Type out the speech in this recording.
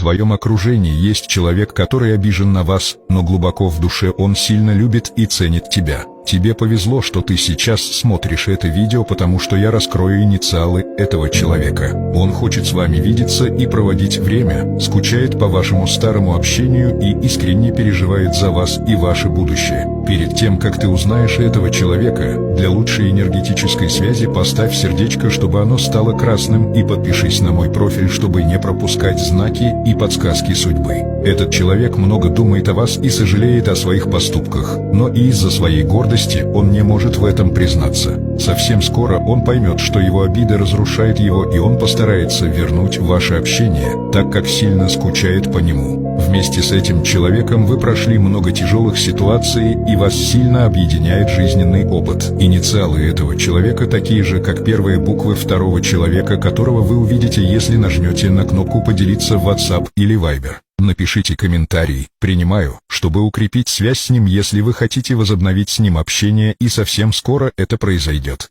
твоем окружении есть человек, который обижен на вас, но глубоко в душе он сильно любит и ценит тебя. Тебе повезло, что ты сейчас смотришь это видео, потому что я раскрою инициалы этого человека. Он хочет с вами видеться и проводить время, скучает по вашему старому общению и искренне переживает за вас и ваше будущее. Перед тем, как ты узнаешь этого человека, для лучшей энергетической связи поставь сердечко, чтобы оно стало красным, и подпишись на мой профиль, чтобы не пропускать знаки и подсказки судьбы. Этот человек много думает о вас и сожалеет о своих поступках, но и из-за своей гордости он не может в этом признаться. Совсем скоро он поймет, что его обида разрушает его, и он постарается вернуть ваше общение, так как сильно скучает по нему. Вместе с этим человеком вы прошли много тяжелых ситуаций, и вас сильно объединяет жизненный опыт. Инициалы этого человека такие же, как первые буквы второго человека, которого вы увидите, если нажмете на кнопку «Поделиться» в WhatsApp или Viber. Напишите комментарий «Принимаю», чтобы укрепить связь с ним, если вы хотите возобновить с ним общение, и совсем скоро это произойдет.